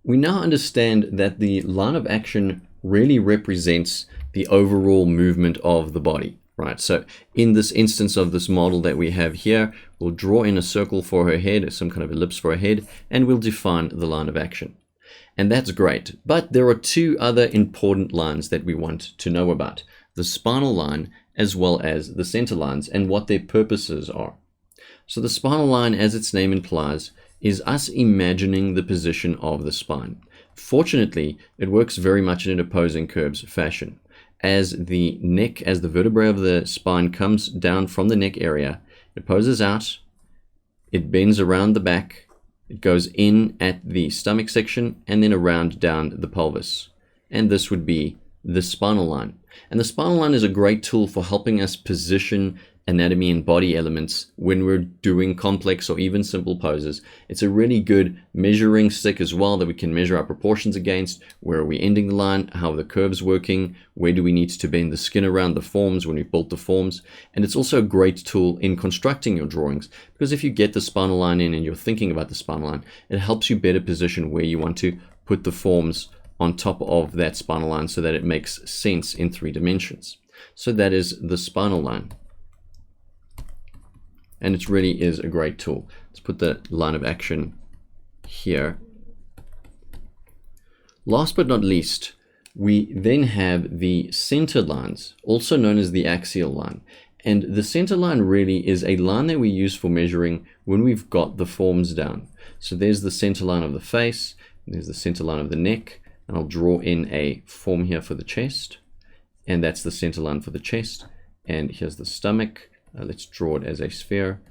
We now understand that the line of action really represents the overall movement of the body, right? So in this instance of this model that we have here, we'll draw in a circle for her head, some kind of ellipse for her head, and we'll define the line of action. And that's great. But there are two other important lines that we want to know about: the spinal line as well as the center lines, and what their purposes are. So the spinal line, as its name implies, is us imagining the position of the spine. Fortunately, it works very much in an opposing curves fashion. As the neck, as the vertebrae of the spine comes down from the neck area, it poses out, it bends around the back, it goes in at the stomach section, and then around down the pelvis. And this would be the spinal line. And the spinal line is a great tool for helping us position anatomy and body elements when we're doing complex or even simple poses. It's a really good measuring stick as well that we can measure our proportions against. Where are we ending the line? How are the curves working? Where do we need to bend the skin around the forms when we've built the forms? And it's also a great tool in constructing your drawings, because if you get the spinal line in and you're thinking about the spinal line, it helps you better position where you want to put the forms on top of that spinal line so that it makes sense in 3 dimensions. So that is the spinal line. And it really is a great tool. Let's put the line of action here. Last but not least, we then have the center lines, also known as the axial line. And the center line really is a line that we use for measuring when we've got the forms down. So there's the center line of the face, there's the center line of the neck, and I'll draw in a form here for the chest. And that's the center line for the chest. And here's the stomach. Let's draw it as a sphere.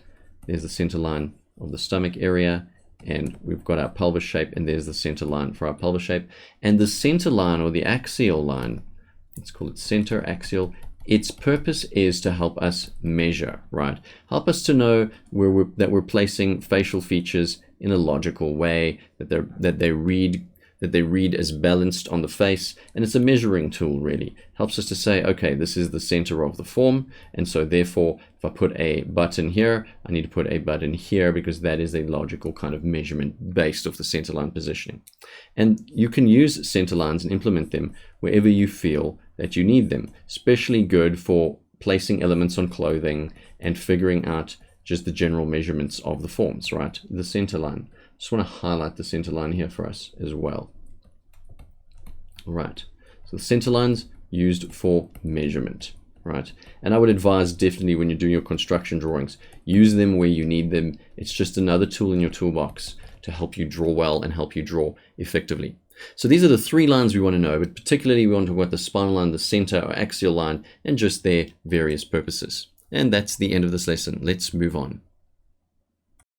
There's the center line of the stomach area, and we've got our pelvis shape, and there's the center line for our pelvis shape. And the center line, or the axial line, let's call it center axial, its purpose is to help us measure, right? Help us to know that we're placing facial features in a logical way, that they read as balanced on the face. And it's a measuring tool, really. Helps us to say, okay, this is the center of the form, and so therefore if I put a button here, I need to put a button here, because that is a logical kind of measurement based off the center line positioning. And you can use center lines and implement them wherever you feel that you need them. Especially good for placing elements on clothing and figuring out just the general measurements of the forms, right? The center line. Just want to highlight the center line here for us as well. All right, so the center line's used for measurement, right? And I would advise definitely when you're doing your construction drawings, use them where you need them. It's just another tool in your toolbox to help you draw well and help you draw effectively. So these are the 3 lines we want to know, but particularly we want to talk about the spinal line, the center or axial line, and just their various purposes. And that's the end of this lesson. Let's move on.